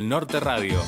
Norte Radio.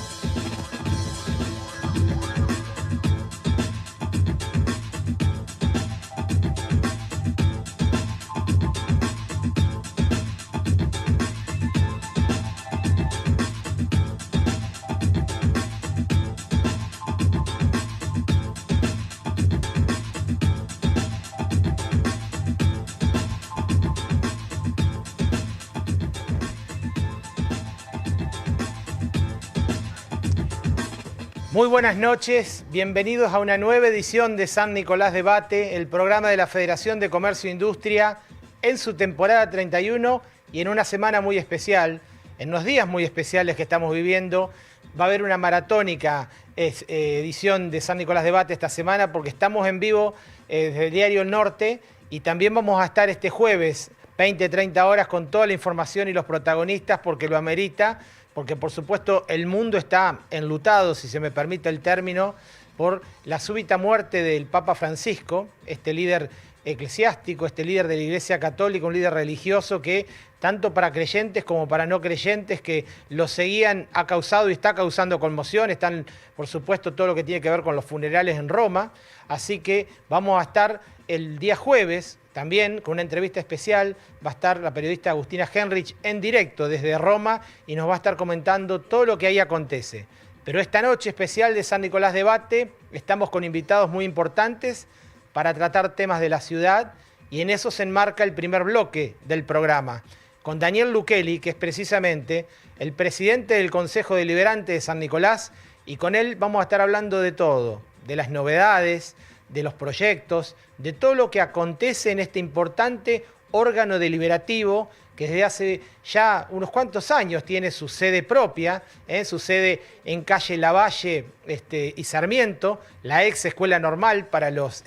Muy buenas noches, bienvenidos a una nueva edición de San Nicolás Debate, el programa de la Federación de Comercio e Industria en su temporada 31 y en una semana muy especial, en unos días muy especiales que estamos viviendo. Va a haber una maratónica edición de San Nicolás Debate esta semana porque estamos en vivo desde el diario El Norte y también vamos a estar este jueves 20-30 horas con toda la información y los protagonistas porque lo amerita. Porque por supuesto el mundo está enlutado, si se me permite el término, por la súbita muerte del Papa Francisco, este líder eclesiástico, este líder de la Iglesia Católica, un líder religioso que tanto para creyentes como para no creyentes que lo seguían ha causado y está causando conmoción. Están, por supuesto, todo lo que tiene que ver con los funerales en Roma. Así que vamos a estar el día jueves también con una entrevista especial. Va a estar la periodista Agustina Henrich en directo desde Roma y nos va a estar comentando todo lo que ahí acontece. Pero esta noche especial de San Nicolás Debate estamos con invitados muy importantes para tratar temas de la ciudad y en eso se enmarca el primer bloque del programa, con Daniel Luquelli, que es precisamente el presidente del Consejo Deliberante de San Nicolás, y con él vamos a estar hablando de todo, de las novedades, de los proyectos, de todo lo que acontece en este importante órgano deliberativo que desde hace ya unos cuantos años tiene su sede propia, su sede en calle Lavalle y Sarmiento, la ex Escuela Normal para los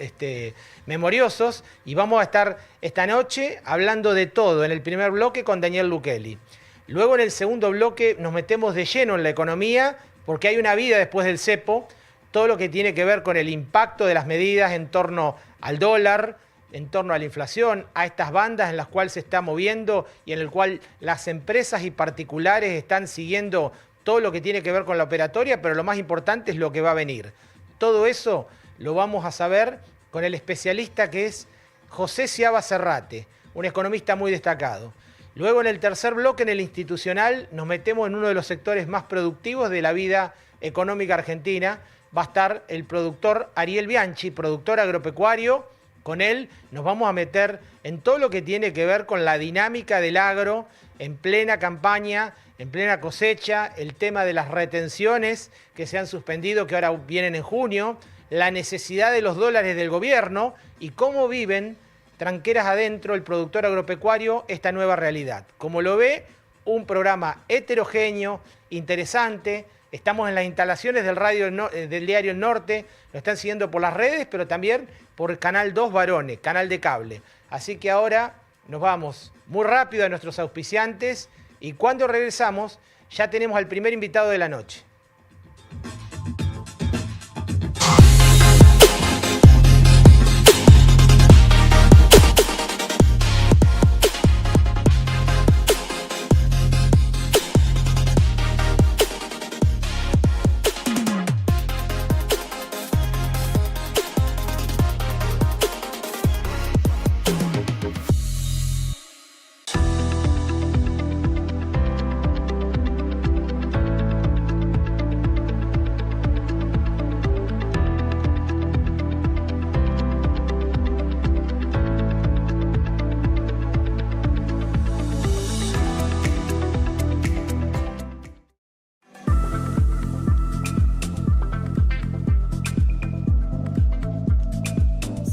memoriosos, y vamos a estar esta noche hablando de todo en el primer bloque con Daniel Luquelli. Luego en el segundo bloque nos metemos de lleno en la economía porque hay una vida después del cepo, todo lo que tiene que ver con el impacto de las medidas en torno al dólar, en torno a la inflación, a estas bandas en las cuales se está moviendo y en el cual las empresas y particulares están siguiendo todo lo que tiene que ver con la operatoria, pero lo más importante es lo que va a venir. Todo eso lo vamos a saber con el especialista que es José Ciaba Serrate, un economista muy destacado. Luego en el tercer bloque, en el institucional, nos metemos en uno de los sectores más productivos de la vida económica argentina. Va a estar el productor Ariel Bianchi, productor agropecuario. Con él nos vamos a meter en todo lo que tiene que ver con la dinámica del agro en plena campaña, en plena cosecha, el tema de las retenciones que se han suspendido, que ahora vienen en junio, la necesidad de los dólares del gobierno y cómo viven tranqueras adentro el productor agropecuario esta nueva realidad. Como lo ve, un programa heterogéneo, interesante. Estamos en las instalaciones del diario El Norte, lo están siguiendo por las redes, pero también por Canal 2 Varones, canal de cable. Así que ahora nos vamos muy rápido a nuestros auspiciantes y cuando regresamos ya tenemos al primer invitado de la noche.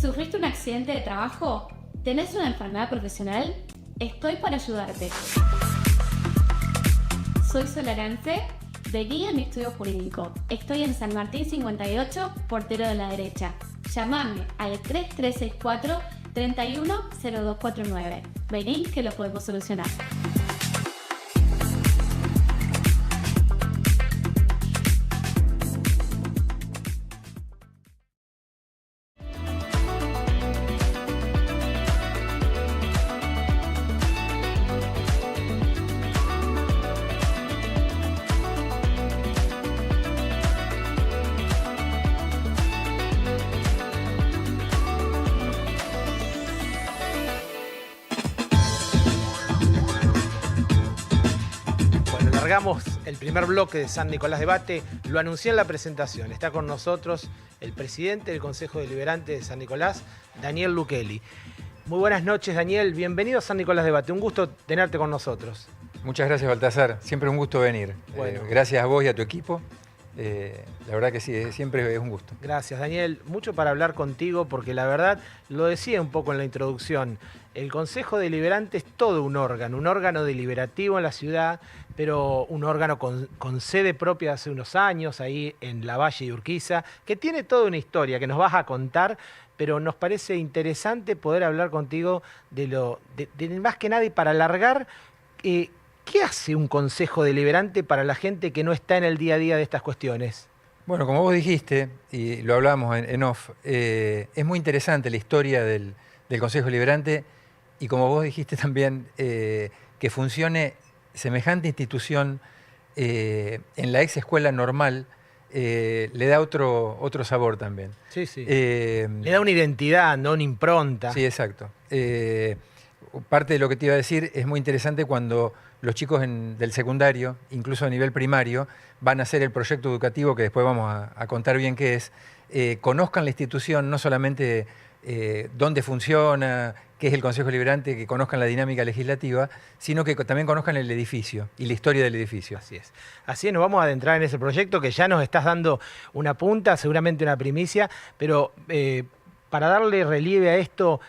¿Sufriste un accidente de trabajo? ¿Tenés una enfermedad profesional? Estoy para ayudarte. Soy Solarance, de Guía en mi estudio jurídico. Estoy en San Martín 58, portero de la derecha. Llámame al 3364 310249. Vení que lo podemos solucionar. Largamos el primer bloque de San Nicolás Debate. Lo anuncié en la presentación. Está con nosotros el presidente del Consejo Deliberante de San Nicolás, Daniel Luquelli. Muy buenas noches, Daniel. Bienvenido a San Nicolás Debate. Un gusto tenerte con nosotros. Muchas gracias, Baltasar. Siempre un gusto venir. Bueno. Gracias a vos y a tu equipo. La verdad que sí, siempre es un gusto. Gracias, Daniel. Mucho para hablar contigo porque la verdad, lo decía un poco en la introducción, el Consejo Deliberante es todo un órgano deliberativo en la ciudad, pero un órgano con sede propia hace unos años, ahí en Lavalle y Urquiza, que tiene toda una historia que nos vas a contar, pero nos parece interesante poder hablar contigo de más que nada y para alargar, ¿qué hace un Consejo Deliberante para la gente que no está en el día a día de estas cuestiones? Bueno, como vos dijiste, y lo hablamos en off, es muy interesante la historia del Consejo Deliberante y como vos dijiste también, que funcione semejante institución en la ex escuela normal, le da otro sabor también. Sí, sí. Le da una identidad, no una impronta. Sí, exacto. Parte de lo que te iba a decir es muy interesante cuando los chicos del secundario, incluso a nivel primario, van a hacer el proyecto educativo, que después vamos a contar bien qué es, conozcan la institución, no solamente dónde funciona, qué es el Consejo Deliberante, que conozcan la dinámica legislativa, sino que también conozcan el edificio y la historia del edificio. Así es. Así es, nos vamos a adentrar en ese proyecto que ya nos estás dando una punta, seguramente una primicia, pero para darle relieve a esto,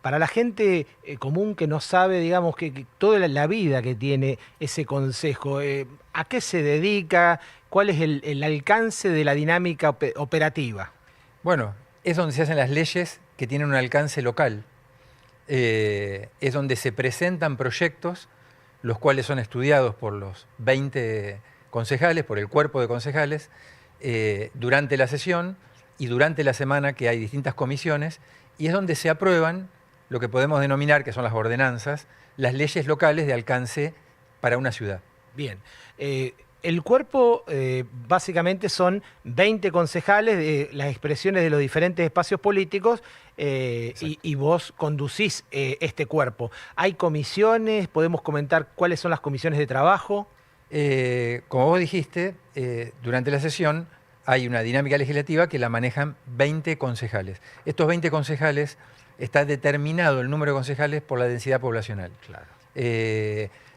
para la gente común que no sabe, digamos, que toda la vida que tiene ese consejo, ¿a qué se dedica? ¿Cuál es el alcance de la dinámica operativa? Bueno, es donde se hacen las leyes que tienen un alcance local. Es donde se presentan proyectos, los cuales son estudiados por los 20 concejales, por el cuerpo de concejales, durante la sesión y durante la semana, que hay distintas comisiones, y es donde se aprueban lo que podemos denominar, que son las ordenanzas, las leyes locales de alcance para una ciudad. Bien. El cuerpo básicamente son 20 concejales de las expresiones de los diferentes espacios políticos y vos conducís este cuerpo. ¿Hay comisiones? ¿Podemos comentar cuáles son las comisiones de trabajo? Como vos dijiste, durante la sesión hay una dinámica legislativa que la manejan 20 concejales. Estos 20 concejales, está determinado el número de concejales por la densidad poblacional. Claro.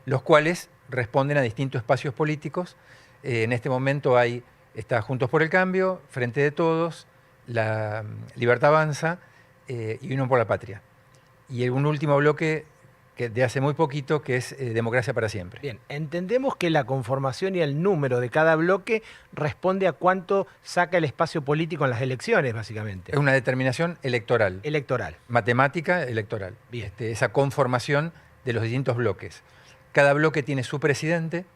Los cuales responden a distintos espacios políticos. En este momento está Juntos por el Cambio, Frente de Todos, la Libertad Avanza y Unión por la Patria. Y un último bloque de hace muy poquito, que es Democracia para Siempre. Bien, entendemos que la conformación y el número de cada bloque responde a cuánto saca el espacio político en las elecciones, básicamente. Es una determinación electoral. Electoral. Matemática electoral. Bien. Esa conformación de los distintos bloques. Cada bloque tiene su presidente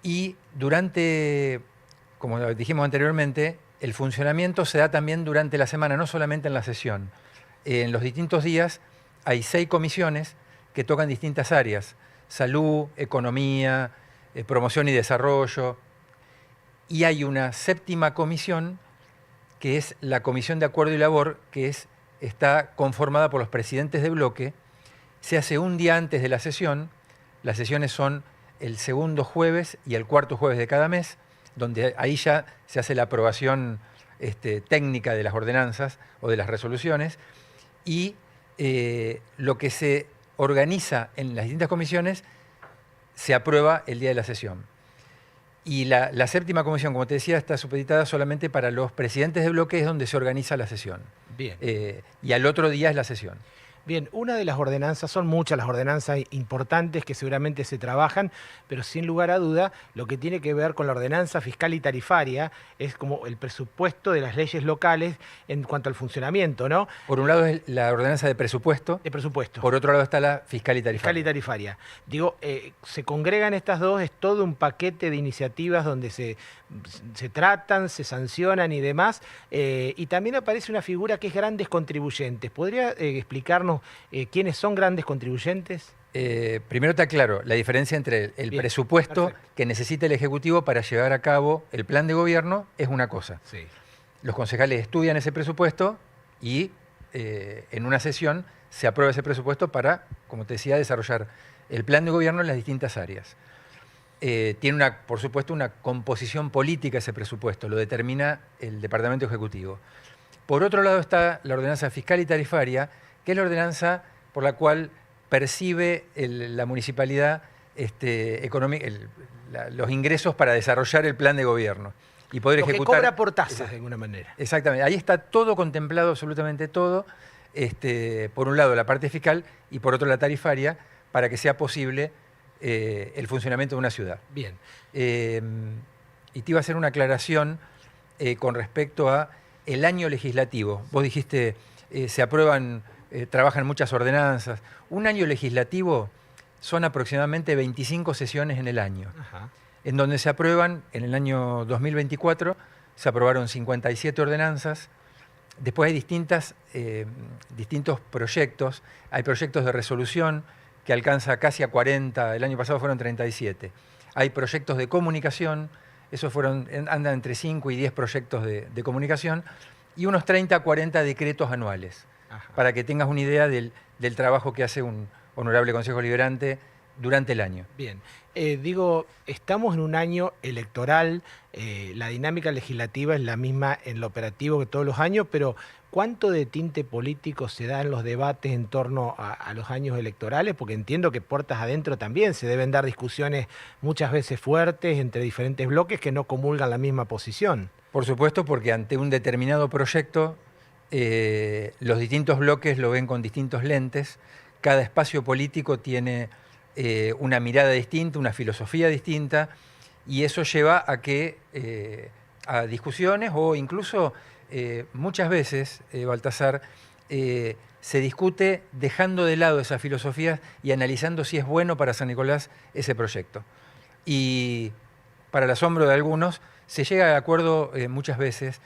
y durante, como dijimos anteriormente, el funcionamiento se da también durante la semana, no solamente en la sesión. En los distintos días hay 6 comisiones que tocan distintas áreas: salud, economía, promoción y desarrollo. Y hay una 7ª comisión, que es la Comisión de Acuerdo y Labor, que está conformada por los presidentes de bloque. Se hace un día antes de la sesión. Las sesiones son el segundo jueves y el cuarto jueves de cada mes, donde ahí ya se hace la aprobación técnica de las ordenanzas o de las resoluciones, y lo que se organiza en las distintas comisiones se aprueba el día de la sesión. Y la 7ª comisión, como te decía, está supeditada solamente para los presidentes de bloque, es donde se organiza la sesión. Bien. Y al otro día es la sesión. Bien, una de las ordenanzas, son muchas las ordenanzas importantes que seguramente se trabajan, pero sin lugar a duda, lo que tiene que ver con la ordenanza fiscal y tarifaria es como el presupuesto de las leyes locales en cuanto al funcionamiento, ¿no? Por un lado es la ordenanza de presupuesto. De presupuesto. Por otro lado está la fiscal y tarifaria. Fiscal y tarifaria. Digo, se congregan estas dos, es todo un paquete de iniciativas donde se tratan, se sancionan y demás, y también aparece una figura que es grandes contribuyentes. ¿Podría explicarnos quiénes son grandes contribuyentes? Primero te aclaro la diferencia entre el Bien, presupuesto perfecto. que necesita el Ejecutivo para llevar a cabo el plan de gobierno es una cosa. Sí. Los concejales estudian ese presupuesto y en una sesión se aprueba ese presupuesto para, como te decía, desarrollar el plan de gobierno en las distintas áreas. tiene, por supuesto, una composición política ese presupuesto, lo determina el Departamento Ejecutivo. Por otro lado está la ordenanza fiscal y tarifaria, que es la ordenanza por la cual percibe la municipalidad los ingresos para desarrollar el plan de gobierno y poder ejecutar. Que cobra por tasas, de alguna manera. Exactamente. Ahí está todo contemplado, absolutamente todo. Por un lado la parte fiscal y por otro la tarifaria, para que sea posible el funcionamiento de una ciudad. Bien. Y te iba a hacer una aclaración con respecto a el año legislativo. Vos dijiste, se aprueban, trabajan muchas ordenanzas. Un año legislativo son aproximadamente 25 sesiones en el año, Ajá. en donde se aprueban, en el año 2024, se aprobaron 57 ordenanzas. Después hay distintos proyectos. Hay proyectos de resolución que alcanza casi a 40, el año pasado fueron 37. Hay proyectos de comunicación, esos andan entre 5 y 10 proyectos de comunicación, y unos 30 a 40 decretos anuales. Ajá. Para que tengas una idea del trabajo que hace un honorable Consejo Liberante durante el año. Bien. Estamos en un año electoral, la dinámica legislativa es la misma en lo operativo que todos los años, pero ¿cuánto de tinte político se da en los debates en torno a los años electorales? Porque entiendo que puertas adentro también se deben dar discusiones muchas veces fuertes entre diferentes bloques que no comulgan la misma posición. Por supuesto, porque ante un determinado proyecto, los distintos bloques lo ven con distintos lentes. Cada espacio político tiene una mirada distinta, una filosofía distinta, y eso lleva a a discusiones o incluso muchas veces, Baltasar, se discute dejando de lado esas filosofías y analizando si es bueno para San Nicolás ese proyecto. Y para el asombro de algunos, se llega a acuerdo muchas veces,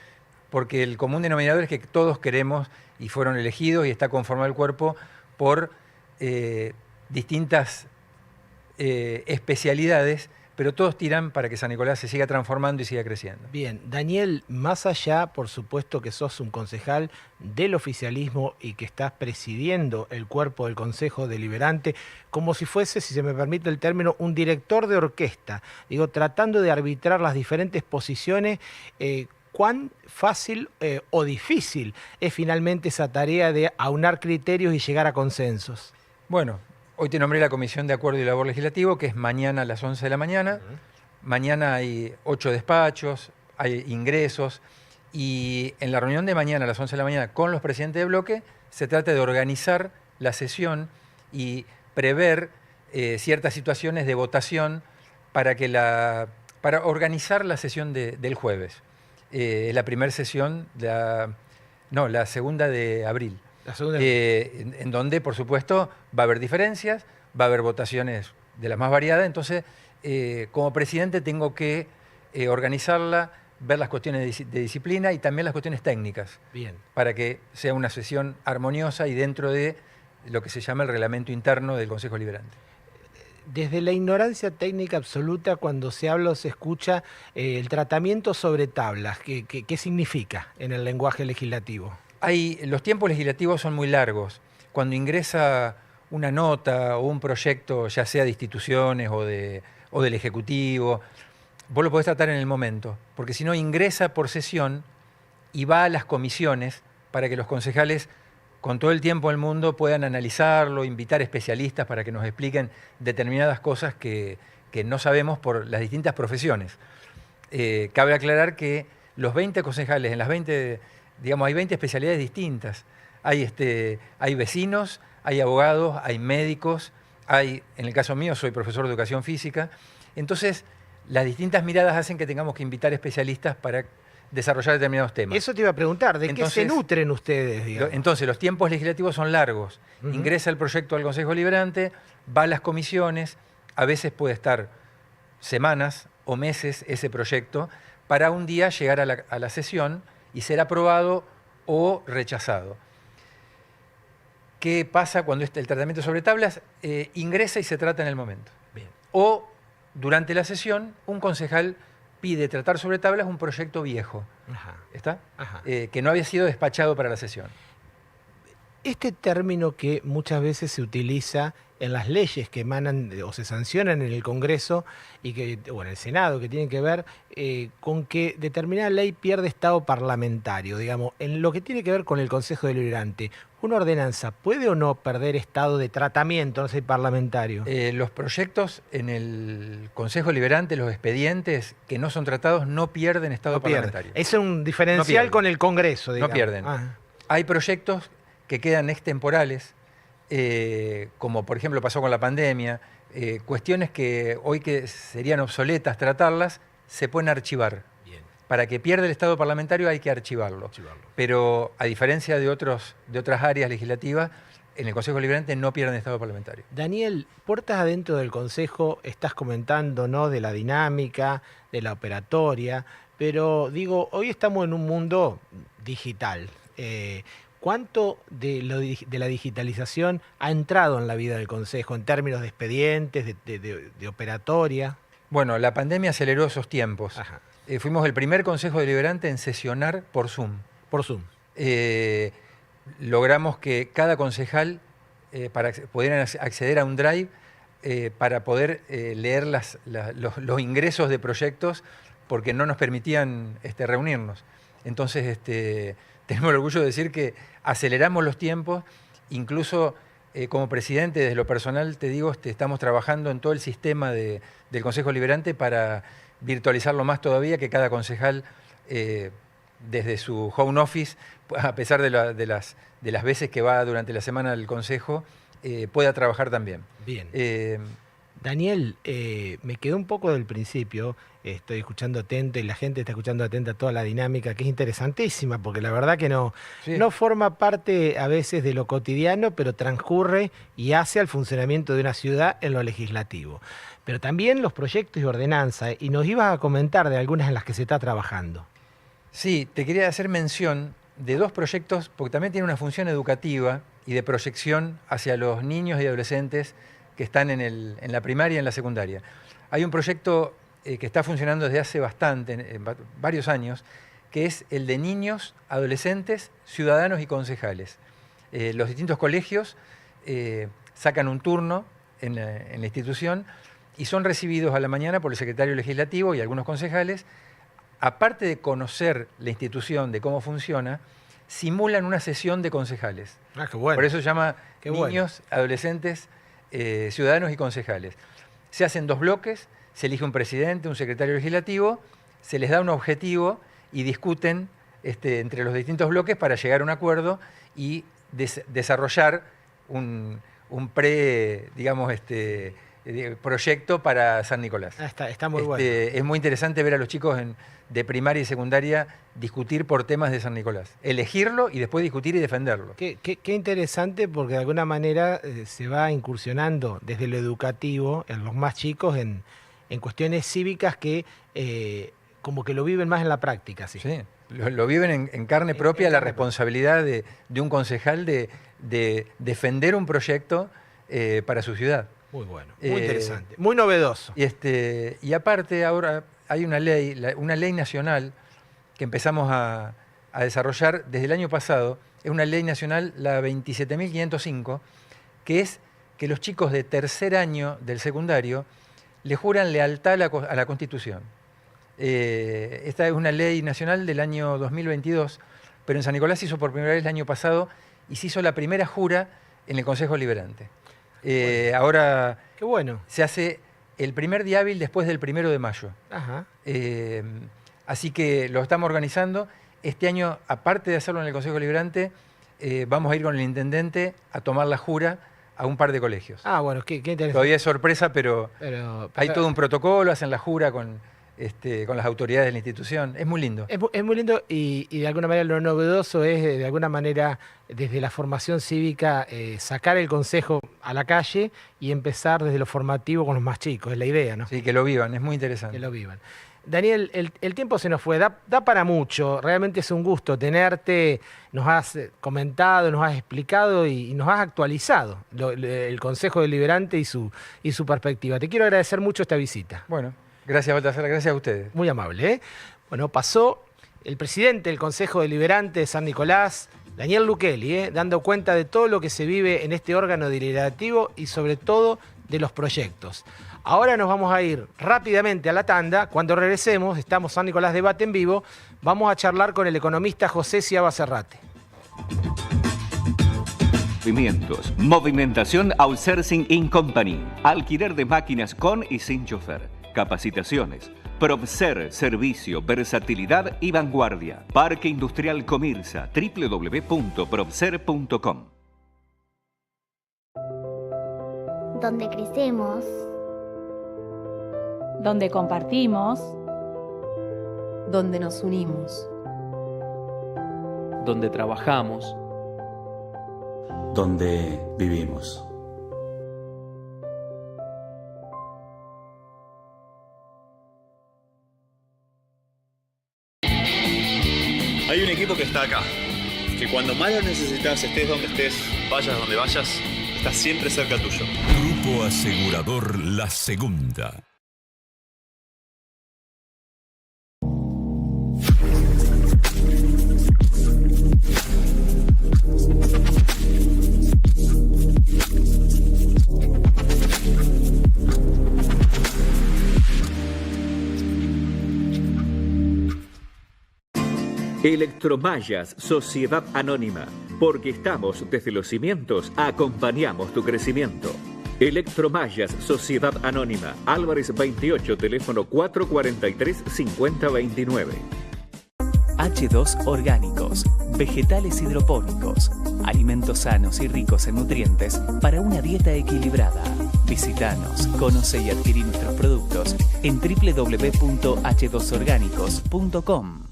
porque el común denominador es que todos queremos y fueron elegidos y está conformado el cuerpo por distintas especialidades, pero todos tiran para que San Nicolás se siga transformando y siga creciendo. Bien, Daniel, más allá, por supuesto que sos un concejal del oficialismo y que estás presidiendo el cuerpo del Consejo Deliberante, como si fuese, si se me permite el término, un director de orquesta, tratando de arbitrar las diferentes posiciones, ¿cuán fácil o difícil es finalmente esa tarea de aunar criterios y llegar a consensos? Bueno, hoy te nombré la Comisión de Acuerdo y Labor Legislativo, que es mañana a las 11 de la mañana. Mañana hay 8 despachos, hay ingresos, y en la reunión de mañana a las 11 de la mañana con los presidentes de bloque se trata de organizar la sesión y prever ciertas situaciones de votación para organizar la sesión del jueves. La primera sesión, la segunda de abril. En donde, por supuesto, va a haber diferencias, va a haber votaciones de las más variadas. Entonces, como presidente tengo que organizarla, ver las cuestiones de disciplina y también las cuestiones técnicas. Bien. Para que sea una sesión armoniosa y dentro de lo que se llama el reglamento interno del Consejo Liberante. Desde la ignorancia técnica absoluta, cuando se habla o se escucha el tratamiento sobre tablas, ¿qué significa en el lenguaje legislativo? Los tiempos legislativos son muy largos. Cuando ingresa una nota o un proyecto, ya sea de instituciones o del Ejecutivo, vos lo podés tratar en el momento, porque si no ingresa por sesión y va a las comisiones para que los concejales, con todo el tiempo del mundo, puedan analizarlo, invitar especialistas para que nos expliquen determinadas cosas que no sabemos por las distintas profesiones. Cabe aclarar que los 20 concejales, en las 20... hay 20 especialidades distintas. Hay vecinos, hay abogados, hay médicos, en el caso mío soy profesor de educación física. Entonces, las distintas miradas hacen que tengamos que invitar especialistas para desarrollar determinados temas. Eso te iba a preguntar, ¿de qué se nutren ustedes? Entonces, los tiempos legislativos son largos. Ingresa el proyecto al Consejo Liberante, va a las comisiones, a veces puede estar semanas o meses ese proyecto, para un día llegar a la sesión y ser aprobado o rechazado. ¿Qué pasa cuando el tratamiento sobre tablas ingresa y se trata en el momento? Bien. O durante la sesión un concejal pide tratar sobre tablas un proyecto viejo. Ajá. ¿Está? Ajá. Que no había sido despachado para la sesión. Este término que muchas veces se utiliza en las leyes que emanan o se sancionan en el Congreso y en el Senado, que tienen que ver con que determinada ley pierde estado parlamentario, digamos, en lo que tiene que ver con el Consejo Deliberante. ¿Una ordenanza puede o no perder estado de tratamiento, no sé, parlamentario? Los proyectos en el Consejo Deliberante, los expedientes que no son tratados, no pierden estado parlamentario. Es un diferencial con el Congreso, digamos. No pierden. Hay proyectos que quedan extemporales, como por ejemplo pasó con la pandemia, cuestiones que hoy que serían obsoletas tratarlas, se pueden archivar. Bien. Para que pierda el estado parlamentario hay que archivarlo. Pero a diferencia de otras áreas legislativas, en el Consejo Deliberante no pierden estado parlamentario. Daniel, puertas adentro del Consejo, estás comentando, ¿no?, de la dinámica, de la operatoria, pero digo, hoy estamos en un mundo digital. ¿Cuánto de la digitalización ha entrado en la vida del Consejo en términos de expedientes, de operatoria? Bueno, la pandemia aceleró esos tiempos. Fuimos el primer Consejo Deliberante en sesionar por Zoom. Por Zoom. Logramos que cada concejal pudieran acceder a un drive para poder leer los ingresos de proyectos, porque no nos permitían reunirnos. Entonces, tenemos el orgullo de decir que aceleramos los tiempos. Incluso como presidente, desde lo personal, te digo, estamos trabajando en todo el sistema del Consejo Deliberante para virtualizarlo más todavía, que cada concejal, desde su home office, a pesar de las veces que va durante la semana al Consejo, pueda trabajar también. Bien. Daniel, me quedó un poco del principio, estoy escuchando atento y la gente está escuchando atenta toda la dinámica, que es interesantísima, porque la verdad que no forma parte a veces de lo cotidiano, pero transcurre y hace al funcionamiento de una ciudad en lo legislativo. Pero también los proyectos y ordenanzas, y nos ibas a comentar de algunas en las que se está trabajando. Sí, te quería hacer mención de dos proyectos, porque también tiene una función educativa y de proyección hacia los niños y adolescentes que están en la primaria y en la secundaria. Hay un proyecto que está funcionando desde hace varios años, que es el de niños, adolescentes, ciudadanos y concejales. Los distintos colegios sacan un turno en la institución y son recibidos a la mañana por el secretario legislativo y algunos concejales. Aparte de conocer la institución, de cómo funciona, simulan una sesión de concejales. Ah, qué bueno. Por eso se llama niños, bueno, adolescentes, ciudadanos y concejales. Se hacen 2 bloques, se elige un presidente, un secretario legislativo, se les da un objetivo y discuten entre los distintos bloques para llegar a un acuerdo y desarrollar un proyecto para San Nicolás. Está muy bueno. Es muy interesante ver a los chicos de primaria y secundaria discutir por temas de San Nicolás. Elegirlo y después discutir y defenderlo. Qué interesante, porque de alguna manera se va incursionando desde lo educativo en los más chicos en cuestiones cívicas que como que lo viven más en la práctica. Sí, lo viven en carne propia, la responsabilidad de un concejal de defender un proyecto para su ciudad. Muy bueno, muy interesante, muy novedoso. Y aparte ahora hay una ley nacional que empezamos a desarrollar desde el año pasado. Es una ley nacional, la 27.505, que es que los chicos de tercer año del secundario le juran lealtad a la Constitución. Esta es una ley nacional del año 2022, pero en San Nicolás se hizo por primera vez el año pasado y se hizo la primera jura en el Consejo Deliberante. Ahora qué bueno. Se hace el primer día hábil después del 1 de mayo. Ajá. Así que lo estamos organizando. Este año, aparte de hacerlo en el Consejo Deliberante, vamos a ir con el intendente a tomar la jura a un par de colegios. Ah, bueno, qué interesante. Todavía es sorpresa, pero hay todo un protocolo, hacen la jura con las autoridades de la institución. Es muy lindo. Es muy lindo y de alguna manera lo novedoso es, de alguna manera, desde la formación cívica, sacar el consejo a la calle y empezar desde lo formativo con los más chicos. Es la idea, ¿no? Sí, que lo vivan, es muy interesante. Que lo vivan. Daniel, el tiempo se nos fue, da para mucho, realmente es un gusto tenerte, nos has comentado, nos has explicado y nos has actualizado el Consejo Deliberante y su perspectiva. Te quiero agradecer mucho esta visita. Bueno, gracias Baltasar, gracias a ustedes. Muy amable, ¿eh? Bueno, pasó el presidente del Consejo Deliberante de San Nicolás, Daniel Luquelli, dando cuenta de todo lo que se vive en este órgano deliberativo y sobre todo de los proyectos. Ahora nos vamos a ir rápidamente a la tanda. Cuando regresemos, estamos San Nicolás Debate en vivo, vamos a charlar con el economista José Ciaba Serrate. Movimentación Outsourcing In Company. Alquiler de máquinas con y sin chofer. Capacitaciones. Probser, servicio, versatilidad y vanguardia. Parque Industrial Comirsa. www.probser.com. Donde crecemos, donde compartimos, donde nos unimos, donde trabajamos, donde vivimos. Hay un equipo que está acá, que cuando más lo necesitas, estés donde estés, vayas donde vayas, está siempre cerca tuyo. Grupo Asegurador La Segunda. Electromallas, Sociedad Anónima. Porque estamos desde los cimientos, acompañamos tu crecimiento. Electromallas, Sociedad Anónima. Álvarez 28, teléfono 443-5029. H2 Orgánicos. Vegetales hidropónicos. Alimentos sanos y ricos en nutrientes para una dieta equilibrada. Visítanos, conoce y adquirí nuestros productos en www.h2orgánicos.com.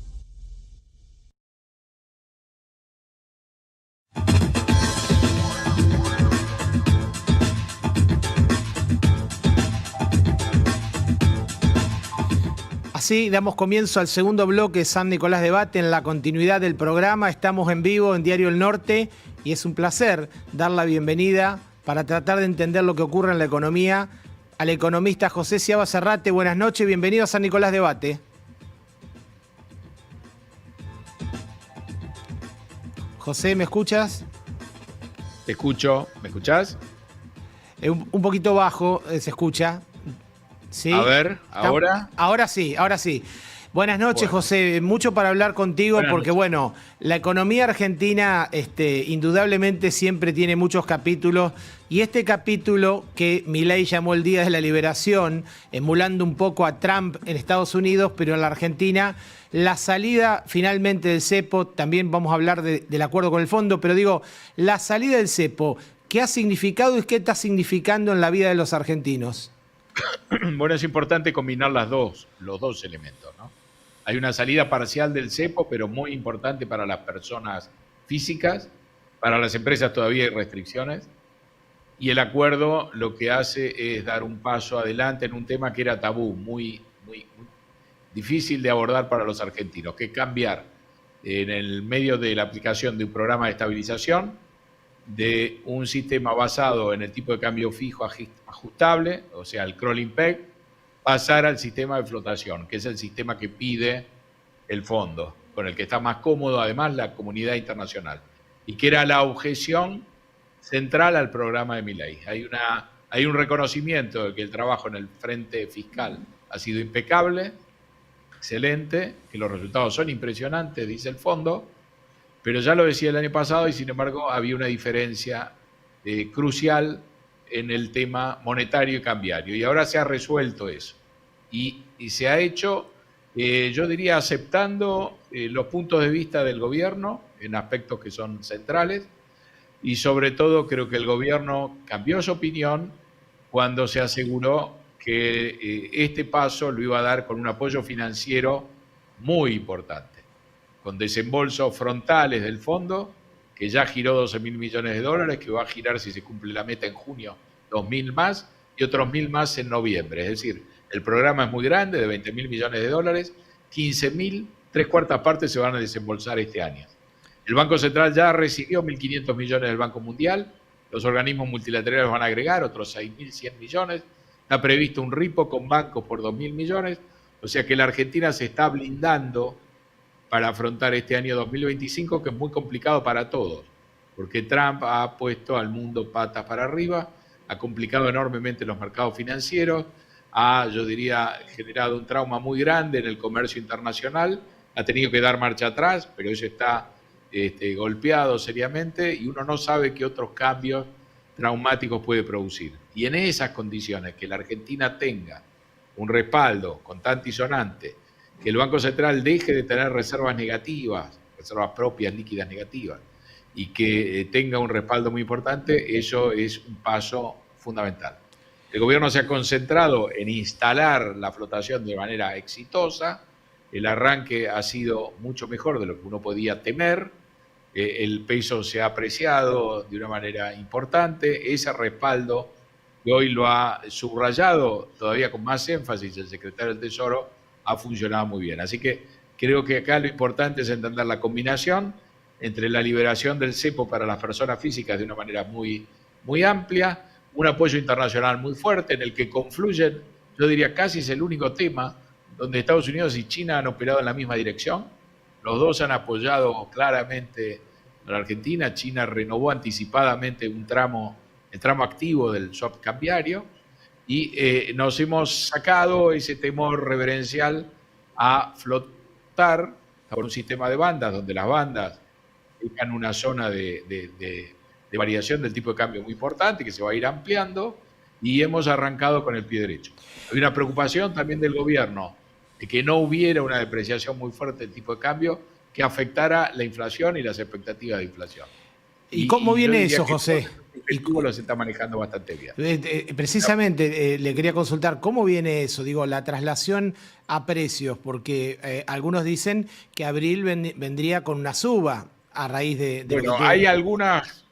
Así damos comienzo al segundo bloque de San Nicolás Debate. En la continuidad del programa estamos en vivo en Diario El Norte y es un placer dar la bienvenida para tratar de entender lo que ocurre en la economía al economista José Ciaba Serrate. Buenas noches, bienvenido a San Nicolás Debate. José, ¿me escuchas? Te escucho, ¿me escuchás? Un poquito bajo se escucha. ¿Sí? A ver, ¿ahora? Ahora sí, ahora sí. Buenas noches, bueno. José. Mucho para hablar contigo porque, bueno, la economía argentina indudablemente siempre tiene muchos capítulos y este capítulo que Milei llamó el Día de la Liberación, emulando un poco a Trump en Estados Unidos, pero en la Argentina, la salida finalmente del cepo, también vamos a hablar del acuerdo con el fondo, pero digo, la salida del cepo, ¿qué ha significado y qué está significando en la vida de los argentinos? Bueno, es importante combinar los dos elementos, ¿no? Hay una salida parcial del cepo, pero muy importante para las personas físicas, para las empresas todavía hay restricciones, y el acuerdo lo que hace es dar un paso adelante en un tema que era tabú, muy difícil de abordar para los argentinos, que es cambiar en el medio de la aplicación de un programa de estabilización, de un sistema basado en el tipo de cambio fijo ajustable, o sea, el crawling peg, pasar al sistema de flotación, que es el sistema que pide el fondo, con el que está más cómodo además la comunidad internacional, y que era la objeción central al programa de Milei. Hay un reconocimiento de que el trabajo en el frente fiscal ha sido impecable, excelente, que los resultados son impresionantes, dice el fondo, pero ya lo decía el año pasado y sin embargo había una diferencia crucial en el tema monetario y cambiario. Y ahora se ha resuelto eso. Y se ha hecho, yo diría, aceptando los puntos de vista del gobierno en aspectos que son centrales. Y sobre todo creo que el gobierno cambió su opinión cuando se aseguró que este paso lo iba a dar con un apoyo financiero muy importante, con desembolsos frontales del fondo, que ya giró 12.000 millones de dólares, que va a girar, si se cumple la meta en junio, 2.000 más y otros 1.000 más en noviembre. Es decir, el programa es muy grande, de 20.000 millones de dólares, 15.000, 3/4 partes se van a desembolsar este año. El Banco Central ya recibió 1.500 millones del Banco Mundial, los organismos multilaterales van a agregar otros 6.100 millones, está previsto un ripo con bancos por 2.000 millones, o sea que la Argentina se está blindando para afrontar este año 2025, que es muy complicado para todos, porque Trump ha puesto al mundo patas para arriba, ha complicado enormemente los mercados financieros, yo diría, generado un trauma muy grande en el comercio internacional, ha tenido que dar marcha atrás, pero eso está golpeado seriamente y uno no sabe qué otros cambios traumáticos puede producir. Y en esas condiciones, que la Argentina tenga un respaldo constante y sonante, que el Banco Central deje de tener reservas negativas, reservas propias líquidas negativas, y que tenga un respaldo muy importante, eso es un paso fundamental. El gobierno se ha concentrado en instalar la flotación de manera exitosa, el arranque ha sido mucho mejor de lo que uno podía temer, el peso se ha apreciado de una manera importante, ese respaldo que hoy lo ha subrayado todavía con más énfasis el secretario del Tesoro, ha funcionado muy bien. Así que creo que acá lo importante es entender la combinación entre la liberación del cepo para las personas físicas de una manera muy, muy amplia, un apoyo internacional muy fuerte en el que confluyen, yo diría casi es el único tema donde Estados Unidos y China han operado en la misma dirección. Los dos han apoyado claramente a la Argentina. China renovó anticipadamente el tramo activo del swap cambiario y nos hemos sacado ese temor reverencial a flotar por un sistema de bandas, donde las bandas tengan una zona de variación del tipo de cambio muy importante que se va a ir ampliando, y hemos arrancado con el pie derecho. Hay una preocupación también del gobierno de que no hubiera una depreciación muy fuerte del tipo de cambio que afectara la inflación y las expectativas de inflación. ¿Y cómo viene eso, José? El cubo lo se está manejando bastante bien. Precisamente le quería consultar, ¿cómo viene eso? Digo, la traslación a precios, porque algunos dicen que abril vendría con una suba a raíz de... Bueno, hay algunas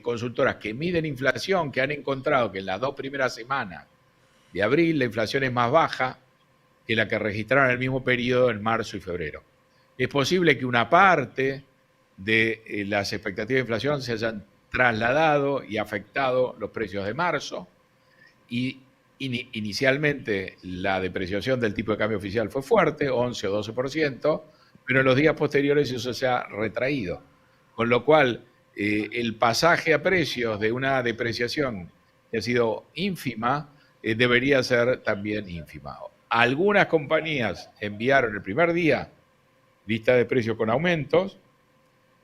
consultoras que miden inflación que han encontrado que en las 2 primeras semanas de abril la inflación es más baja que la que registraron en el mismo periodo en marzo y febrero. Es posible que una parte de las expectativas de inflación se hayan trasladado y afectado los precios de marzo, y inicialmente la depreciación del tipo de cambio oficial fue fuerte, 11 o 12%, pero en los días posteriores eso se ha retraído, con lo cual el pasaje a precios de una depreciación que ha sido ínfima debería ser también ínfima. Algunas compañías enviaron el primer día lista de precios con aumentos,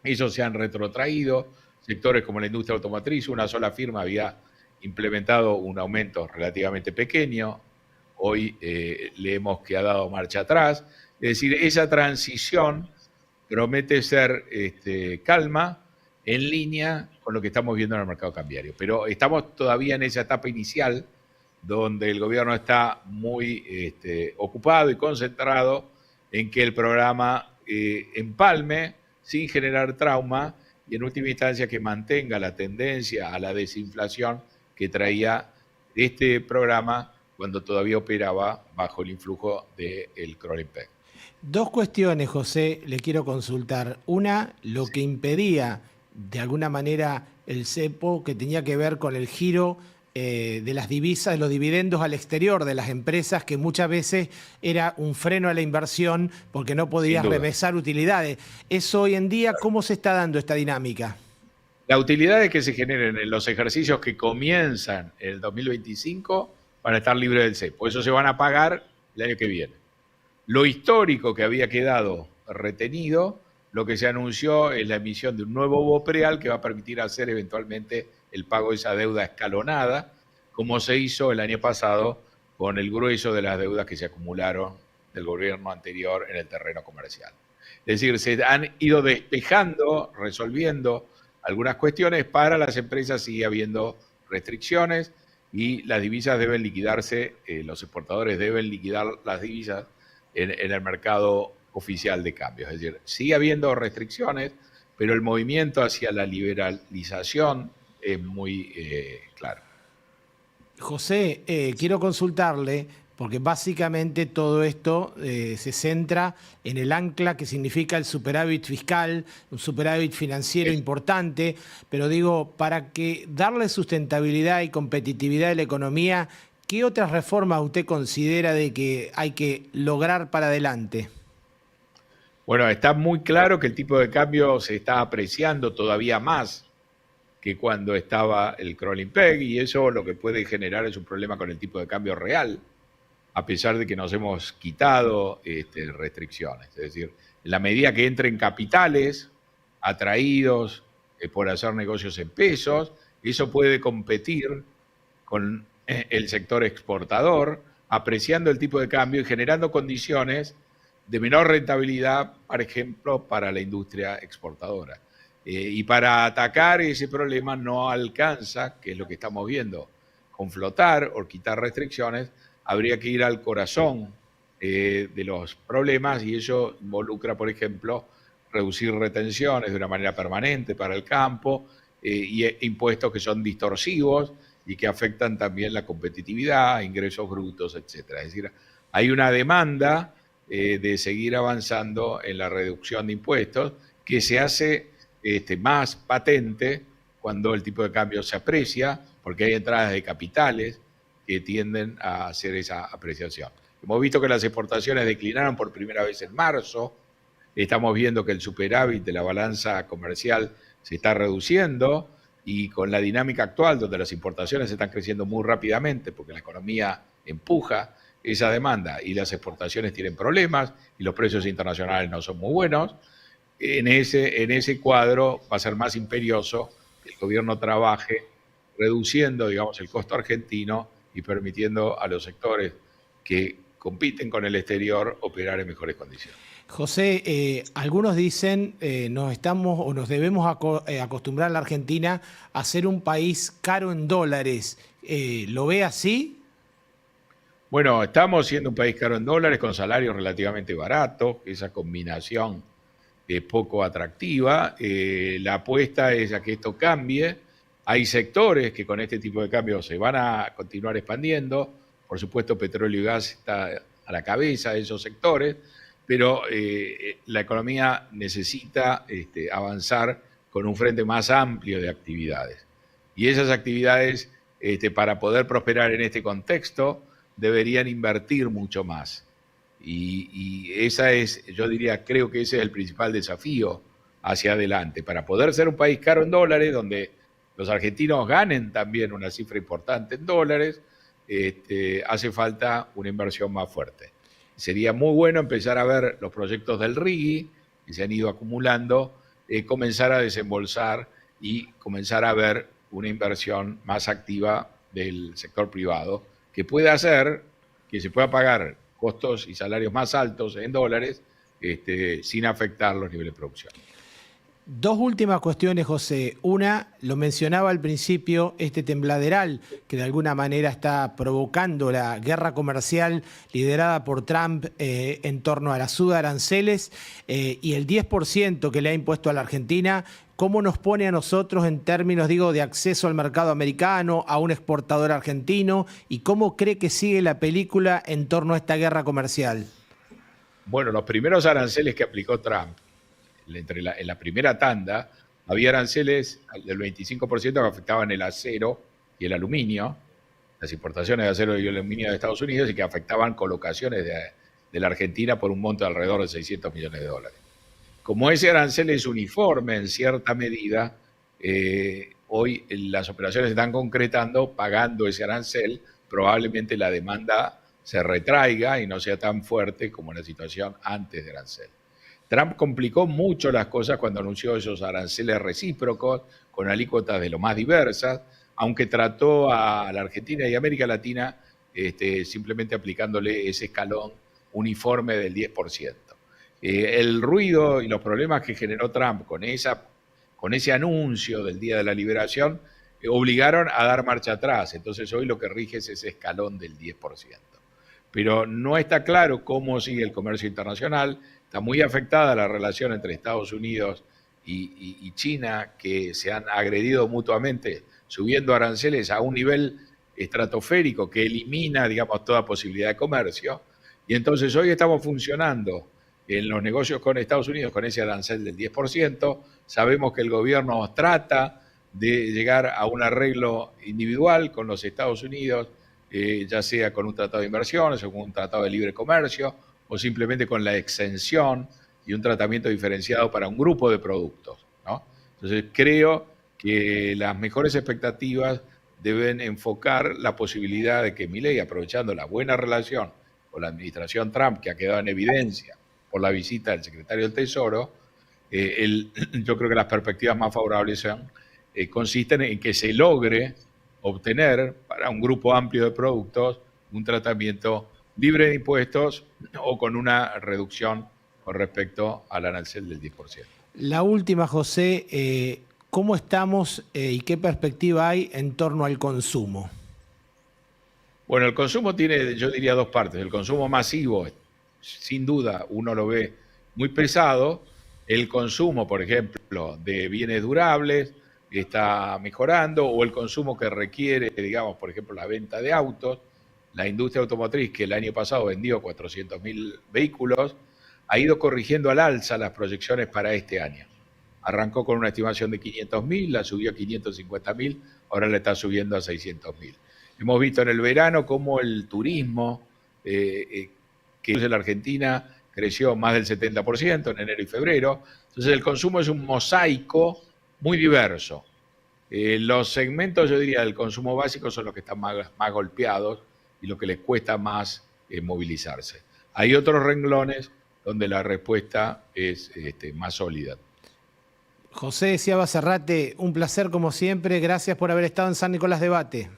esos se han retrotraído. Sectores como la industria automotriz, una sola firma había implementado un aumento relativamente pequeño, hoy leemos que ha dado marcha atrás. Es decir, esa transición promete ser calma, en línea con lo que estamos viendo en el mercado cambiario. Pero estamos todavía en esa etapa inicial donde el gobierno está muy ocupado y concentrado en que el programa empalme sin generar trauma y en última instancia que mantenga la tendencia a la desinflación que traía este programa cuando todavía operaba bajo el influjo del crawling peg. Dos cuestiones, José, le quiero consultar. Una, lo que impedía de alguna manera el cepo, que tenía que ver con el giro de las divisas, de los dividendos al exterior de las empresas, que muchas veces era un freno a la inversión porque no podías remesar utilidades. Eso hoy en día, ¿cómo se está dando esta dinámica? Las utilidades que se generen en los ejercicios que comienzan en el 2025 van a estar libres del cepo. Eso se van a pagar el año que viene. Lo histórico que había quedado retenido, lo que se anunció es la emisión de un nuevo BOPREAL que va a permitir hacer eventualmente el pago de esa deuda escalonada, como se hizo el año pasado con el grueso de las deudas que se acumularon del gobierno anterior en el terreno comercial. Es decir, se han ido despejando, resolviendo algunas cuestiones. Para las empresas sigue habiendo restricciones y las divisas deben liquidarse, los exportadores deben liquidar las divisas en el mercado oficial de cambio. Es decir, sigue habiendo restricciones, pero el movimiento hacia la liberalización es muy claro. José, quiero consultarle, porque básicamente todo esto se centra en el ancla que significa el superávit fiscal, un superávit financiero importante, pero digo, para que darle sustentabilidad y competitividad a la economía, ¿qué otras reformas usted considera de que hay que lograr para adelante? Bueno, está muy claro que el tipo de cambio se está apreciando todavía más que cuando estaba el crawling peg, y eso lo que puede generar es un problema con el tipo de cambio real, a pesar de que nos hemos quitado restricciones. Es decir, en la medida que entren capitales atraídos por hacer negocios en pesos, eso puede competir con el sector exportador, apreciando el tipo de cambio y generando condiciones de menor rentabilidad, por ejemplo, para la industria exportadora. Y para atacar ese problema no alcanza, que es lo que estamos viendo, con flotar o quitar restricciones, habría que ir al corazón de los problemas, y eso involucra, por ejemplo, reducir retenciones de una manera permanente para el campo y impuestos que son distorsivos y que afectan también la competitividad, ingresos brutos, etc. Es decir, hay una demanda de seguir avanzando en la reducción de impuestos que se hace más patente cuando el tipo de cambio se aprecia, porque hay entradas de capitales que tienden a hacer esa apreciación. Hemos visto que las exportaciones declinaron por primera vez en marzo, estamos viendo que el superávit de la balanza comercial se está reduciendo, y con la dinámica actual, donde las importaciones están creciendo muy rápidamente porque la economía empuja esa demanda y las exportaciones tienen problemas y los precios internacionales no son muy buenos, en ese cuadro va a ser más imperioso que el gobierno trabaje reduciendo, digamos, el costo argentino y permitiendo a los sectores que compiten con el exterior operar en mejores condiciones. José, algunos dicen nos debemos acostumbrar a la Argentina a ser un país caro en dólares. ¿Lo ve así? Bueno, estamos siendo un país caro en dólares con salarios relativamente baratos. Esa combinación es poco atractiva. La apuesta es a que esto cambie. Hay sectores que con este tipo de cambios se van a continuar expandiendo. Por supuesto, petróleo y gas está a la cabeza de esos sectores, pero la economía necesita avanzar con un frente más amplio de actividades. Y esas actividades, para poder prosperar en este contexto, deberían invertir mucho más. Y esa es, yo diría, creo que ese es el principal desafío hacia adelante. Para poder ser un país caro en dólares, donde los argentinos ganen también una cifra importante en dólares, hace falta una inversión más fuerte. Sería muy bueno empezar a ver los proyectos del RIGI, que se han ido acumulando, comenzar a desembolsar y comenzar a ver una inversión más activa del sector privado, que pueda hacer que se pueda pagar costos y salarios más altos en dólares sin afectar los niveles de producción. Dos últimas cuestiones, José. Una, lo mencionaba al principio, este tembladeral que de alguna manera está provocando la guerra comercial liderada por Trump en torno a la suba de aranceles y el 10% que le ha impuesto a la Argentina. ¿Cómo nos pone a nosotros en términos, de acceso al mercado americano, a un exportador argentino? ¿Y cómo cree que sigue la película en torno a esta guerra comercial? Bueno, los primeros aranceles que aplicó Trump, en la primera tanda, había aranceles del 25% que afectaban el acero y el aluminio, las importaciones de acero y aluminio de Estados Unidos, y que afectaban colocaciones de la Argentina por un monto de alrededor de $600 millones. Como ese arancel es uniforme en cierta medida, hoy las operaciones se están concretando pagando ese arancel. Probablemente la demanda se retraiga y no sea tan fuerte como la situación antes del arancel. Trump complicó mucho las cosas cuando anunció esos aranceles recíprocos con alícuotas de lo más diversas, aunque trató a la Argentina y América Latina simplemente aplicándole ese escalón uniforme del 10%. El ruido y los problemas que generó Trump con ese anuncio del Día de la Liberación obligaron a dar marcha atrás. Entonces hoy lo que rige es ese escalón del 10%. Pero no está claro cómo sigue el comercio internacional. Está muy afectada la relación entre Estados Unidos y China, que se han agredido mutuamente, subiendo aranceles a un nivel estratosférico que elimina, digamos, toda posibilidad de comercio. Y entonces hoy estamos funcionando en los negocios con Estados Unidos con ese arancel del 10%. Sabemos que el gobierno trata de llegar a un arreglo individual con los Estados Unidos, ya sea con un tratado de inversiones o con un tratado de libre comercio, o simplemente con la exención y un tratamiento diferenciado para un grupo de productos, ¿no? Entonces creo que las mejores expectativas deben enfocar la posibilidad de que Milei, aprovechando la buena relación con la administración Trump, que ha quedado en evidencia por la visita del secretario del Tesoro, yo creo que las perspectivas más favorables consisten en que se logre obtener para un grupo amplio de productos un tratamiento libre de impuestos o con una reducción con respecto al arancel del 10%. La última, José, ¿cómo estamos y qué perspectiva hay en torno al consumo? Bueno, el consumo tiene, yo diría, dos partes. El consumo masivo, sin duda, uno lo ve muy pesado. El consumo, por ejemplo, de bienes durables está mejorando, o el consumo que requiere, digamos, por ejemplo, la venta de autos. La industria automotriz, que el año pasado vendió 400.000 vehículos, ha ido corrigiendo al alza las proyecciones para este año. Arrancó con una estimación de 500.000, la subió a 550.000, ahora la está subiendo a 600.000. Hemos visto en el verano cómo el turismo, que en la Argentina creció más del 70% en enero y febrero. Entonces el consumo es un mosaico muy diverso. Los segmentos, yo diría, del consumo básico son los que están más golpeados y los que les cuesta más movilizarse. Hay otros renglones donde la respuesta es más sólida. José Sciaba Serrate, un placer como siempre. Gracias por haber estado en San Nicolás Debate.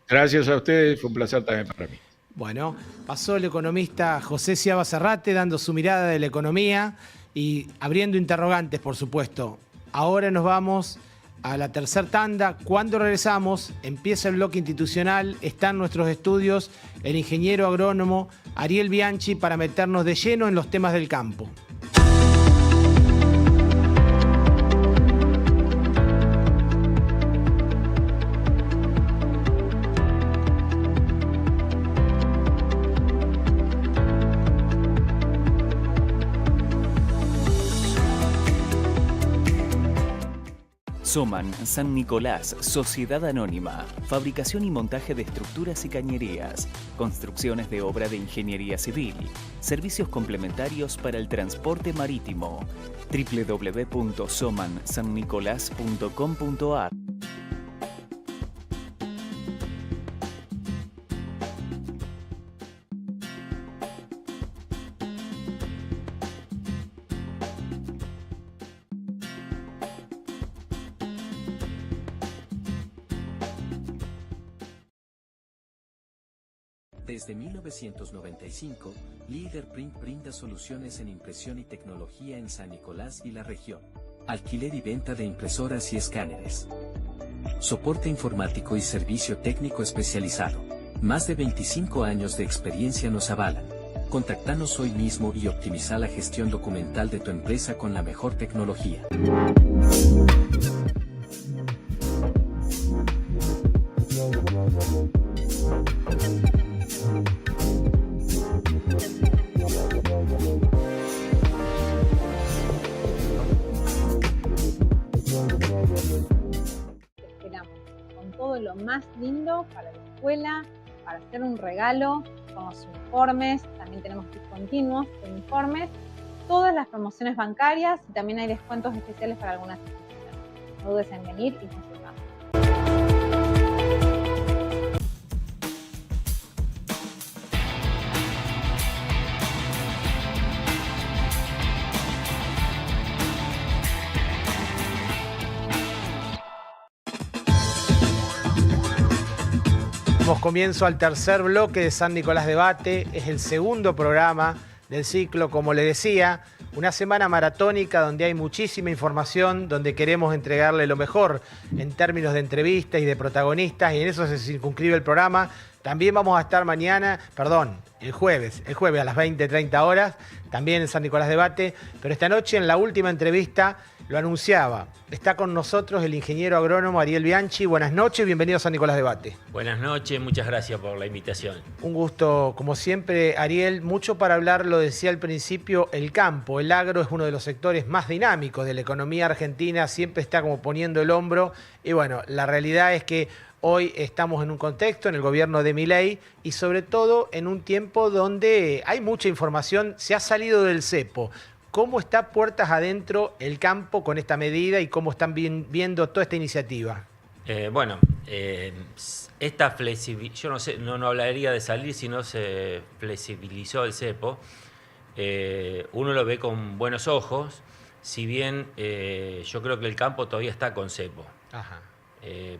Gracias a ustedes, fue un placer también para mí. Bueno, pasó el economista José Sciaba Serrate dando su mirada de la economía y abriendo interrogantes, por supuesto. Ahora nos vamos a la tercera tanda. Cuando regresamos, empieza el bloque institucional, están nuestros estudios, el ingeniero agrónomo Ariel Bianchi para meternos de lleno en los temas del campo. Soman San Nicolás, Sociedad Anónima, fabricación y montaje de estructuras y cañerías, construcciones de obra de ingeniería civil, servicios complementarios para el transporte marítimo. www.somansannicolás.com.ar. Desde 1995, Líder Print brinda soluciones en impresión y tecnología en San Nicolás y la región. Alquiler y venta de impresoras y escáneres. Soporte informático y servicio técnico especializado. Más de 25 años de experiencia nos avalan. Contactanos hoy mismo y optimiza la gestión documental de tu empresa con la mejor tecnología. Lo más lindo para la escuela, para hacer un regalo, con los uniformes, también tenemos discontinuos de uniformes, todas las promociones bancarias y también hay descuentos especiales para algunas instituciones. No dudes en venir y consultar. Damos comienzo al tercer bloque de San Nicolás Debate. Es el segundo programa del ciclo, como les decía, una semana maratónica donde hay muchísima información, donde queremos entregarle lo mejor en términos de entrevistas y de protagonistas, y en eso se circunscribe el programa. También vamos a estar el jueves a las 20:30 horas, también en San Nicolás Debate, pero esta noche en la última entrevista lo anunciaba. Está con nosotros el ingeniero agrónomo Ariel Bianchi. Buenas noches, bienvenido a San Nicolás Debate. Buenas noches, muchas gracias por la invitación. Un gusto, como siempre, Ariel. Mucho para hablar, lo decía al principio, el campo, el agro es uno de los sectores más dinámicos de la economía argentina, siempre está como poniendo el hombro. Y bueno, la realidad es que hoy estamos en un contexto, en el gobierno de Milei, y sobre todo en un tiempo donde hay mucha información, se ha salido del cepo. ¿Cómo está puertas adentro el campo con esta medida y cómo están viendo toda esta iniciativa? Esta flexibilización, yo no sé, no hablaría de salir si no se flexibilizó el cepo. Uno lo ve con buenos ojos, si bien yo creo que el campo todavía está con cepo. Ajá.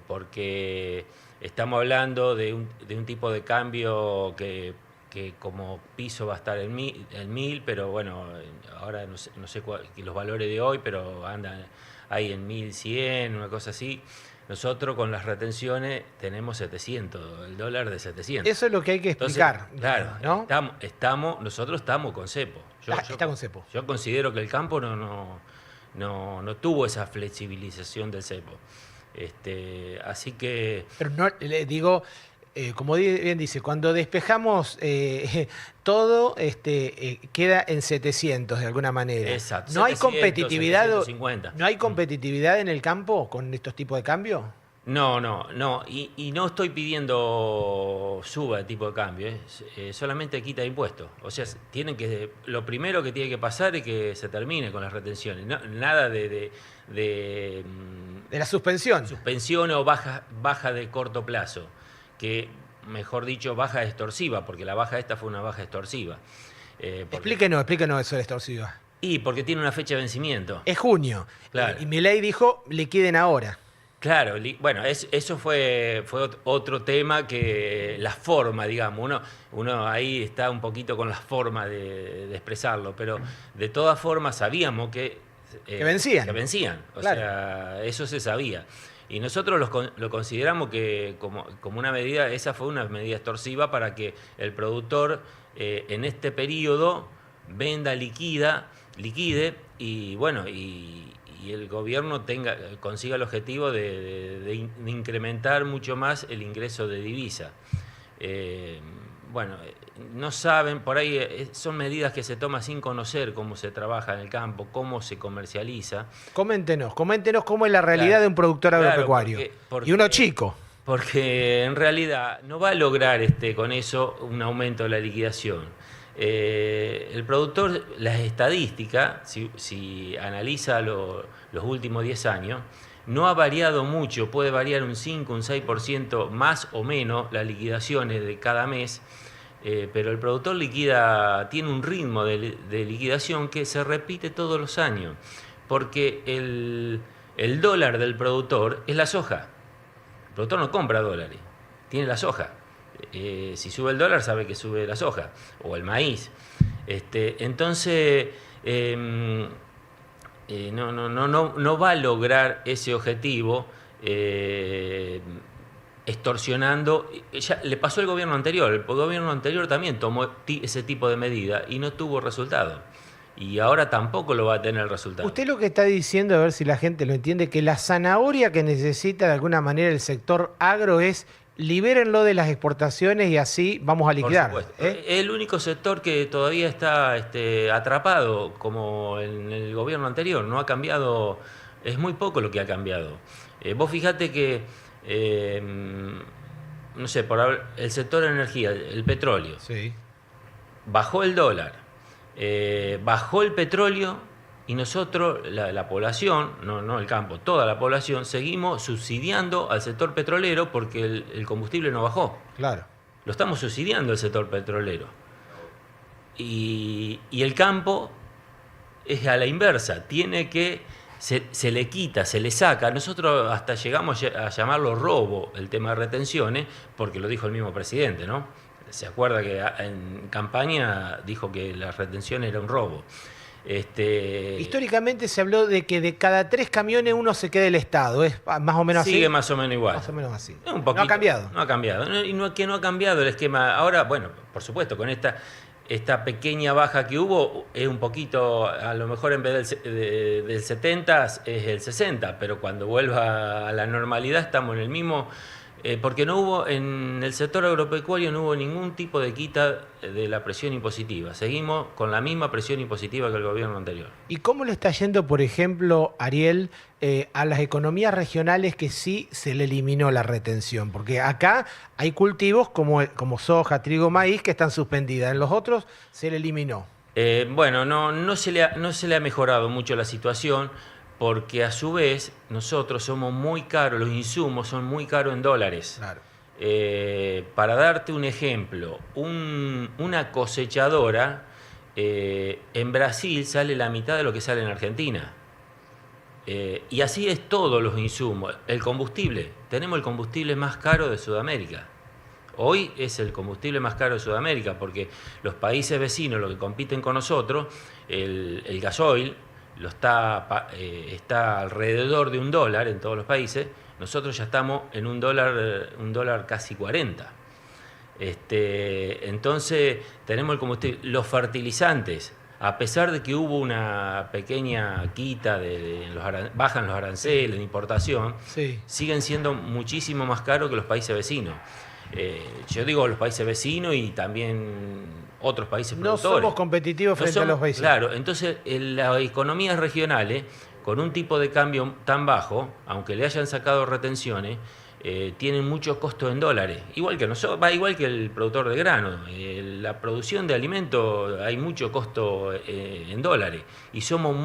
Porque estamos hablando de un tipo de cambio que como piso va a estar en 1000, pero bueno, ahora no sé los valores de hoy, pero andan ahí en 1100, una cosa así. Nosotros con las retenciones tenemos 700, el dólar de 700. Eso es lo que hay que explicar. Entonces, claro, ¿no? nosotros estamos con cepo. Está con cepo. Yo considero que el campo no tuvo esa flexibilización del cepo. Así que... Pero no, le digo, como bien dice, cuando despejamos todo queda en 700 de alguna manera. Exacto. ¿No hay 700, competitividad? 750. ¿No hay competitividad en el campo con estos tipos de cambio? No. Y no estoy pidiendo suba de tipo de cambio, solamente quita impuestos. O sea, lo primero que tiene que pasar es que se termine con las retenciones. Nada de la suspensión. Suspensión o baja de corto plazo. Que, mejor dicho, baja extorsiva, porque la baja esta fue una baja extorsiva. Explíquenos eso de extorsiva. Y porque tiene una fecha de vencimiento. Es junio. Claro. Y Milei dijo, liquiden ahora. Claro, bueno, eso fue otro tema que la forma, digamos, uno ahí está un poquito con la forma de expresarlo, pero de todas formas sabíamos que vencían. Que vencían, Claro. sea, eso se sabía. Y nosotros lo consideramos que como una medida, esa fue una medida extorsiva para que el productor en este periodo venda, liquide y bueno, y el gobierno consiga el objetivo de incrementar mucho más el ingreso de divisa. No saben, por ahí son medidas que se toman sin conocer cómo se trabaja en el campo, cómo se comercializa. Coméntenos cómo es la realidad de un productor agropecuario. Porque, y uno chico. Porque en realidad no va a lograr con eso un aumento de la liquidación. El productor, las estadísticas, si analiza los últimos 10 años, no ha variado mucho, puede variar un 5, un 6% más o menos las liquidaciones de cada mes, pero el productor tiene un ritmo de liquidación que se repite todos los años, porque el dólar del productor es la soja. El productor no compra dólares, tiene la soja. Si sube el dólar sabe que sube la soja o el maíz. Entonces no va a lograr ese objetivo extorsionando. Ya le pasó al gobierno anterior. El gobierno anterior también tomó ese tipo de medida y no tuvo resultado. Y ahora tampoco lo va a tener el resultado. Usted lo que está diciendo, a ver si la gente lo entiende, que la zanahoria que necesita de alguna manera el sector agro es libérenlo de las exportaciones y así vamos a liquidar. Por supuesto. Es el único sector que todavía está atrapado, como en el gobierno anterior. No ha cambiado, es muy poco lo que ha cambiado. Vos fijate que, no sé, el sector de energía, el petróleo, sí, bajó el dólar, bajó el petróleo. Y nosotros, la población, no el campo, toda la población, seguimos subsidiando al sector petrolero porque el combustible no bajó. Claro. Lo estamos subsidiando al sector petrolero. Y el campo es a la inversa, se le quita, se le saca. Nosotros hasta llegamos a llamarlo robo, el tema de retenciones, porque lo dijo el mismo presidente, ¿no? Se acuerda que en campaña dijo que la retención era un robo. Históricamente se habló de que de cada 3 camiones uno se queda el Estado. ¿Es más o menos así? Sigue más o menos igual. Más o menos así. Un poquito, no ha cambiado. No ha cambiado. Y no ha cambiado el esquema. Ahora, bueno, por supuesto, con esta pequeña baja que hubo, es un poquito, a lo mejor en vez del 70 es el 60, pero cuando vuelva a la normalidad estamos en el mismo... porque no hubo, en el sector agropecuario no hubo ningún tipo de quita de la presión impositiva. Seguimos con la misma presión impositiva que el gobierno anterior. ¿Y cómo le está yendo, por ejemplo, Ariel, a las economías regionales que sí se le eliminó la retención? Porque acá hay cultivos como soja, trigo, maíz que están suspendidas. En los otros se le eliminó. Bueno, no se le ha mejorado mucho la situación, porque a su vez nosotros somos muy caros, los insumos son muy caros en dólares. Claro. Para darte un ejemplo, una cosechadora en Brasil sale la mitad de lo que sale en Argentina. Y así es todos los insumos. El combustible, tenemos el combustible más caro de Sudamérica. Hoy es el combustible más caro de Sudamérica, porque los países vecinos, los que compiten con nosotros, el gasoil está alrededor de $1 en todos los países. Nosotros ya estamos en un dólar casi 40. Entonces tenemos el combustible. Los fertilizantes, a pesar de que hubo una pequeña quita, bajan los aranceles de importación, sí, siguen siendo muchísimo más caros que los países vecinos. Yo digo los países vecinos y también otros países productores. No somos competitivos frente a los países. Claro, entonces las economías regionales, con un tipo de cambio tan bajo, aunque le hayan sacado retenciones, tienen muchos costos en dólares. Igual que nosotros, igual que el productor de grano. La producción de alimentos hay mucho costo en dólares. Y somos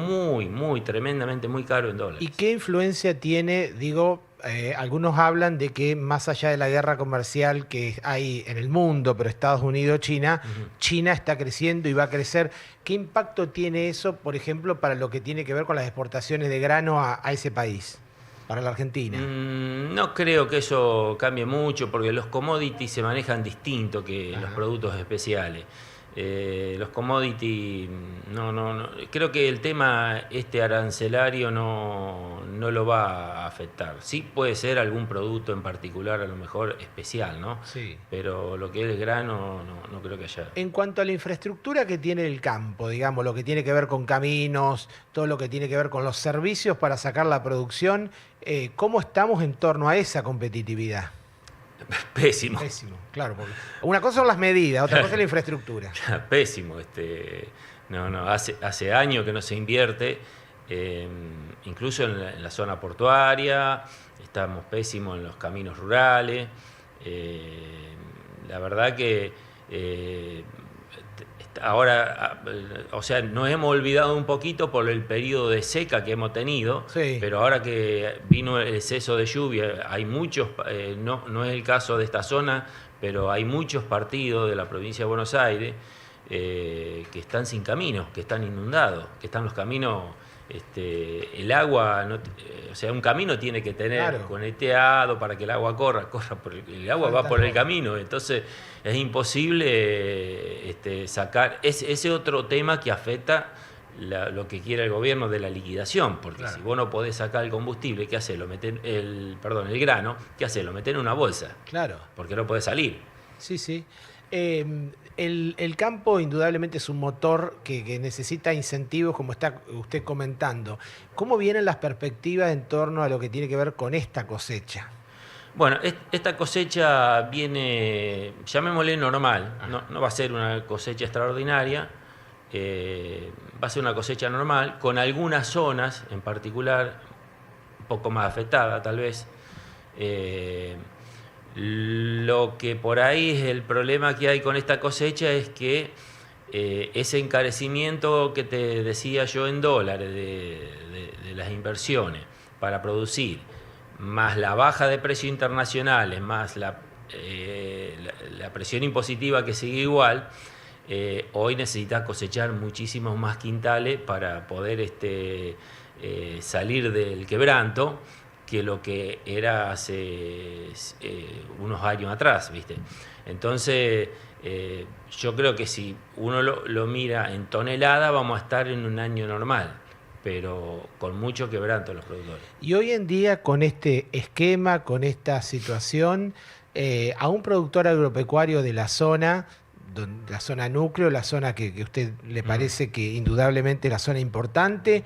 tremendamente muy caros en dólares. ¿Y qué influencia tiene, algunos hablan de que más allá de la guerra comercial que hay en el mundo, pero Estados Unidos, China, China está creciendo y va a crecer? ¿Qué impacto tiene eso, por ejemplo, para lo que tiene que ver con las exportaciones de grano a ese país, para la Argentina? No creo que eso cambie mucho, porque los commodities se manejan distinto que los productos especiales. Los commodities, no, creo que el tema arancelario no lo va a afectar. Sí puede ser algún producto en particular, a lo mejor especial, ¿no? Sí. Pero lo que es el grano, no creo que haya. En cuanto a la infraestructura que tiene el campo, lo que tiene que ver con caminos, todo lo que tiene que ver con los servicios para sacar la producción, ¿cómo estamos en torno a esa competitividad? Pésimo. Pésimo, claro. Porque una cosa son las medidas, otra cosa es la infraestructura. Pésimo. Hace años que no se invierte, incluso en la zona portuaria, estamos pésimos en los caminos rurales. La verdad que ahora, nos hemos olvidado un poquito por el periodo de seca que hemos tenido, sí, pero ahora que vino el exceso de lluvia, hay muchos, no es el caso de esta zona, pero hay muchos partidos de la provincia de Buenos Aires que están sin caminos, que están inundados, que están los caminos, el agua, un camino tiene que tener conectado para que el agua corra el agua va por el camino, entonces es imposible sacar ese otro tema que afecta lo que quiere el gobierno de la liquidación, porque si vos no podés sacar el combustible, ¿qué haces? El grano, ¿qué haces? Lo metés en una bolsa, porque no podés salir. Sí. El campo indudablemente es un motor que necesita incentivos, como está usted comentando. ¿Cómo vienen las perspectivas en torno a lo que tiene que ver con esta cosecha? Bueno, esta cosecha viene, llamémosle normal, no va a ser una cosecha extraordinaria, va a ser una cosecha normal, con algunas zonas en particular un poco más afectadas tal vez. Lo que por ahí es el problema que hay con esta cosecha es que ese encarecimiento que te decía yo en dólares de las inversiones para producir, más la baja de precios internacionales, más la presión impositiva que sigue igual, hoy necesitas cosechar muchísimos más quintales para poder salir del quebranto que lo que era hace unos años atrás, ¿viste? Entonces, yo creo que si uno lo mira en tonelada, vamos a estar en un año normal, pero con mucho quebranto los productores. Y hoy en día, con este esquema, con esta situación, a un productor agropecuario de la zona núcleo, la zona que a usted le parece que indudablemente es la zona importante,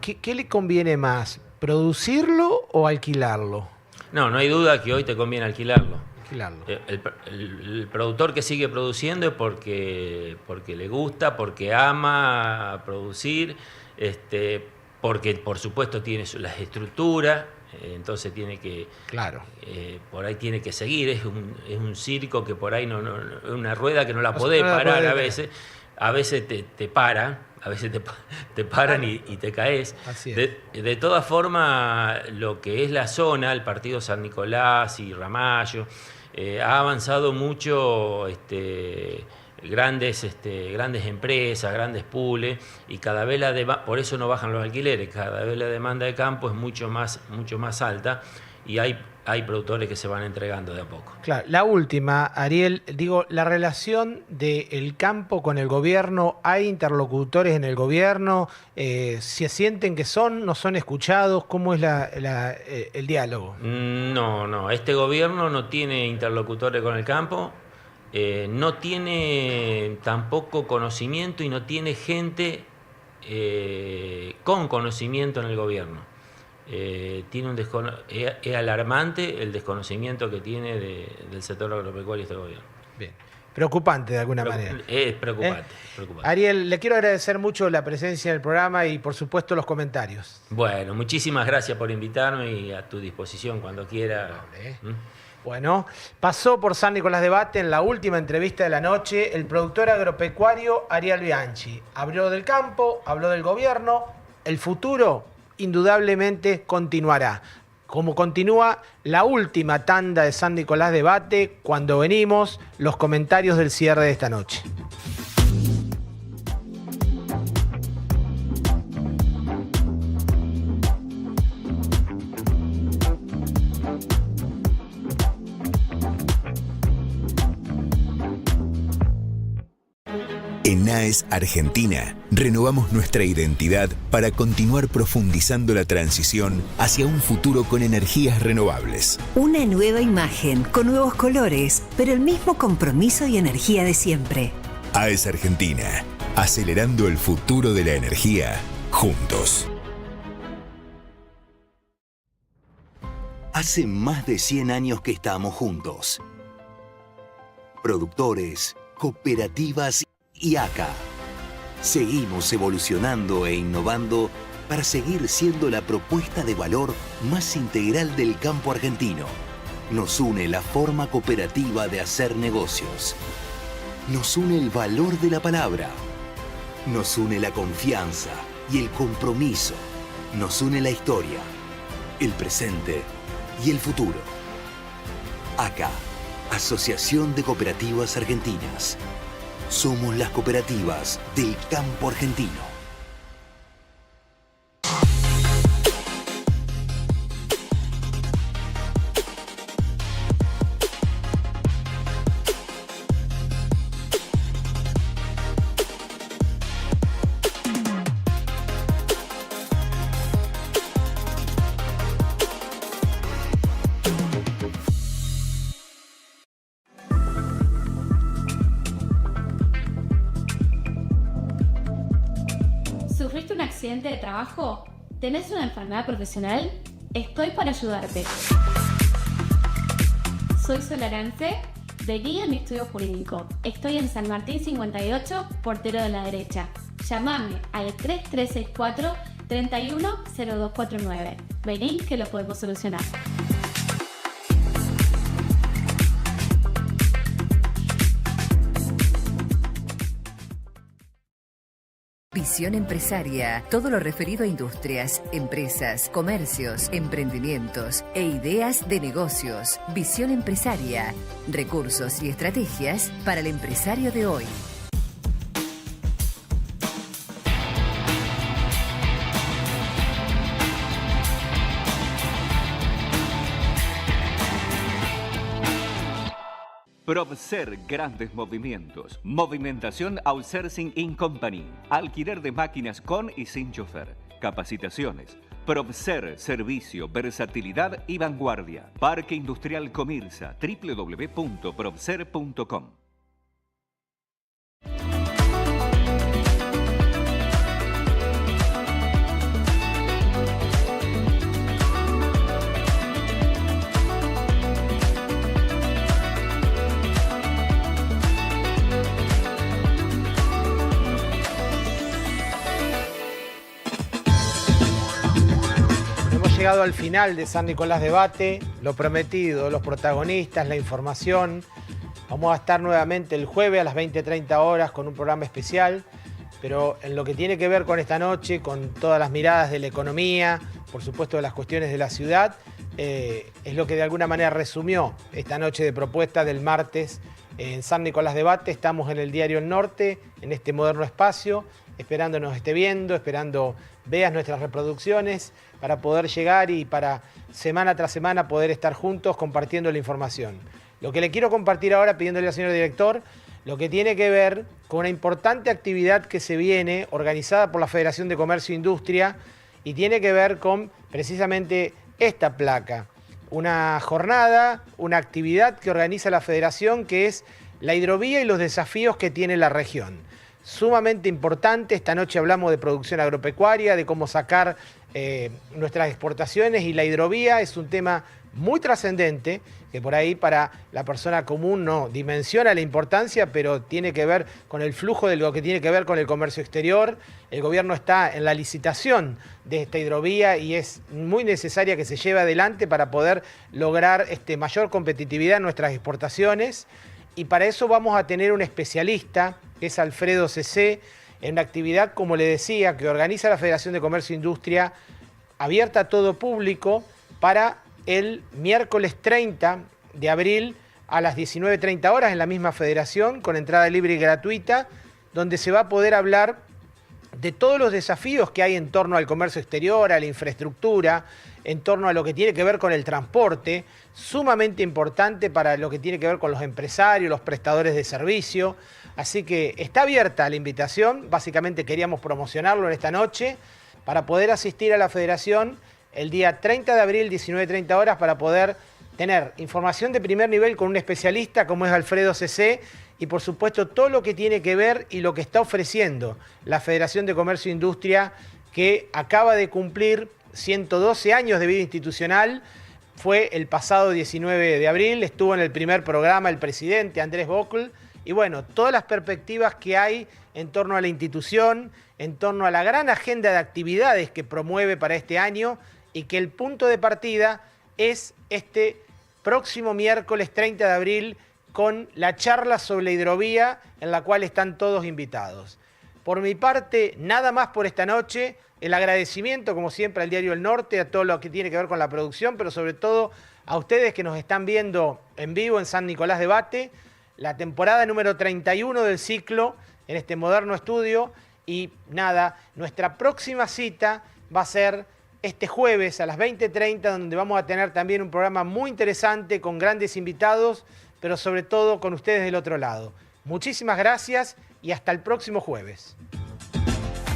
¿qué le conviene más? ¿Producirlo o alquilarlo? No hay duda que hoy te conviene alquilarlo. El productor que sigue produciendo es porque le gusta, porque ama producir, porque por supuesto tiene las estructuras, entonces tiene que, por ahí tiene que seguir, es un circo que por ahí es una rueda que no la podés parar a veces, a veces te paran, a veces te paran y te caes. Así es. De todas formas, lo que es la zona, el partido San Nicolás y Ramallo, ha avanzado mucho grandes empresas, grandes pools, y cada vez por eso no bajan los alquileres, cada vez la demanda de campo es mucho más alta, y hay productores que se van entregando de a poco. Claro, la última, Ariel, la relación del campo con el gobierno, ¿hay interlocutores en el gobierno? ¿Se sienten que no son escuchados? ¿Cómo es el diálogo? No, este gobierno no tiene interlocutores con el campo, no tiene tampoco conocimiento y no tiene gente con conocimiento en el gobierno. Es alarmante el desconocimiento que tiene del sector agropecuario este gobierno. Bien. Preocupante de alguna manera. Es preocupante, preocupante. Ariel, le quiero agradecer mucho la presencia en el programa y por supuesto los comentarios. Bueno, muchísimas gracias por invitarme y a tu disposición cuando quiera. Bueno, pasó por San Nicolás Debate en la última entrevista de la noche el productor agropecuario Ariel Bianchi. Habló del campo, habló del gobierno, el futuro indudablemente continuará. Como continúa la última tanda de San Nicolás Debate, cuando venimos, los comentarios del cierre de esta noche. En NAES Argentina, renovamos nuestra identidad para continuar profundizando la transición hacia un futuro con energías renovables. Una nueva imagen, con nuevos colores, pero el mismo compromiso y energía de siempre. AES Argentina, acelerando el futuro de la energía, juntos. Hace más de 100 años que estamos juntos. Productores, cooperativas y ACA. Seguimos evolucionando e innovando para seguir siendo la propuesta de valor más integral del campo argentino. Nos une la forma cooperativa de hacer negocios. Nos une el valor de la palabra. Nos une la confianza y el compromiso. Nos une la historia, el presente y el futuro. ACA, Asociación de Cooperativas Argentinas. Somos las cooperativas del campo argentino. ¿Sufriste un accidente de trabajo? ¿Tenés una enfermedad profesional? Estoy para ayudarte. Soy Solarance, de Guía Mi Estudio Jurídico. Estoy en San Martín 58, portero de la derecha. Llámame al 3364 310249. Vení que lo podemos solucionar. Visión Empresaria. Todo lo referido a industrias, empresas, comercios, emprendimientos e ideas de negocios. Visión Empresaria. Recursos y estrategias para el empresario de hoy. Probser Grandes Movimientos. Movimentación Outsourcing In Company. Alquiler de máquinas con y sin chofer. Capacitaciones. Probser, servicio, versatilidad y vanguardia. Parque Industrial Comirsa. www.probser.com. Llegado al final de San Nicolás Debate, lo prometido, los protagonistas, la información. Vamos a estar nuevamente el jueves a las 20:30 horas con un programa especial, pero en lo que tiene que ver con esta noche, con todas las miradas de la economía, por supuesto de las cuestiones de la ciudad, es lo que de alguna manera resumió esta noche de propuestas del martes en San Nicolás de Bate. Estamos en el diario El Norte, en este moderno espacio, esperando nos esté viendo, esperando veas nuestras reproducciones para poder llegar y para semana tras semana poder estar juntos compartiendo la información. Lo que le quiero compartir ahora, pidiéndole al señor director, lo que tiene que ver con una importante actividad que se viene organizada por la Federación de Comercio e Industria y tiene que ver con precisamente esta placa. Una jornada, una actividad que organiza la Federación, que es la hidrovía y los desafíos que tiene la región. Sumamente importante, esta noche hablamos de producción agropecuaria, de cómo sacar nuestras exportaciones, y la hidrovía es un tema muy trascendente, que por ahí para la persona común no dimensiona la importancia, pero tiene que ver con el flujo de lo que tiene que ver con el comercio exterior. El gobierno está en la licitación de esta hidrovía y es muy necesaria que se lleve adelante para poder lograr mayor competitividad en nuestras exportaciones. Y para eso vamos a tener un especialista, que es Alfredo Cecé, en una actividad, como le decía, que organiza la Federación de Comercio e Industria, abierta a todo público, para el miércoles 30 de abril a las 19:30 horas en la misma federación, con entrada libre y gratuita, donde se va a poder hablar de todos los desafíos que hay en torno al comercio exterior, a la infraestructura, en torno a lo que tiene que ver con el transporte, sumamente importante para lo que tiene que ver con los empresarios, los prestadores de servicio. Así que está abierta la invitación, básicamente queríamos promocionarlo en esta noche, para poder asistir a la federación el día 30 de abril, 19:30 horas, para poder tener información de primer nivel con un especialista como es Alfredo Cecé, y por supuesto todo lo que tiene que ver y lo que está ofreciendo la Federación de Comercio e Industria, que acaba de cumplir 112 años de vida institucional. Fue el pasado 19 de abril, estuvo en el primer programa el presidente Andrés Bocl, y bueno, todas las perspectivas que hay en torno a la institución, en torno a la gran agenda de actividades que promueve para este año, y que el punto de partida es este próximo miércoles 30 de abril con la charla sobre la hidrovía, en la cual están todos invitados. Por mi parte, nada más por esta noche. El agradecimiento, como siempre, al diario El Norte, a todo lo que tiene que ver con la producción, pero sobre todo a ustedes que nos están viendo en vivo en San Nicolás de Bate, la temporada número 31 del ciclo en este moderno estudio. Y nada, nuestra próxima cita va a ser este jueves a las 20:30, donde vamos a tener también un programa muy interesante con grandes invitados, pero sobre todo con ustedes del otro lado. Muchísimas gracias y hasta el próximo jueves.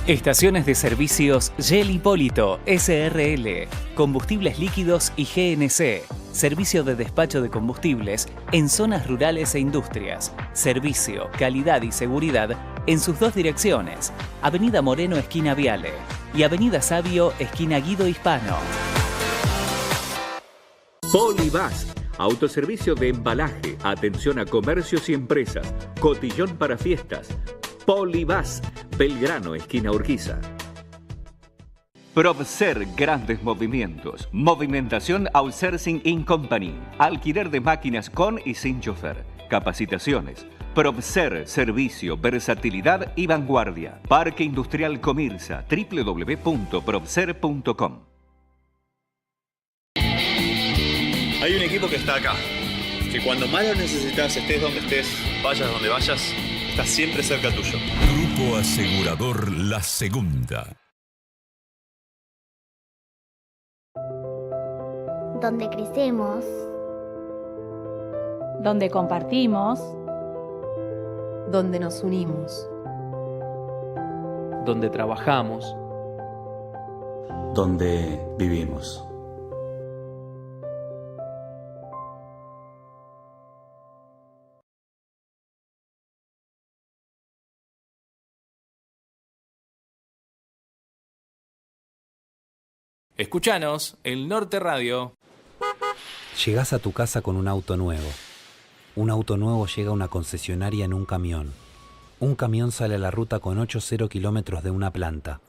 Estaciones de servicios Shell Hipólito, SRL, combustibles líquidos y GNC, servicio de despacho de combustibles en zonas rurales e industrias, servicio, calidad y seguridad en sus dos direcciones, Avenida Moreno, esquina Viale, y Avenida Sabio, esquina Guido Hispano. Polibás, autoservicio de embalaje, atención a comercios y empresas, cotillón para fiestas. Polibás, Belgrano, esquina Urquiza. Probser, grandes movimientos. Movimentación Outsourcing In Company. Alquiler de máquinas con y sin chofer. Capacitaciones. Probser, servicio, versatilidad y vanguardia. Parque Industrial Comirsa, www.probser.com. Hay un equipo que está acá, que cuando más lo necesitas, estés donde estés, vayas donde vayas, está siempre cerca tuyo. Grupo Asegurador La Segunda. Donde crecemos, Donde compartimos, donde nos unimos, donde trabajamos, donde vivimos. Escuchanos, El Norte Radio. Llegás a tu casa con un auto nuevo. Un auto nuevo llega a una concesionaria en un camión. Un camión sale a la ruta con 8 kilómetros de una planta.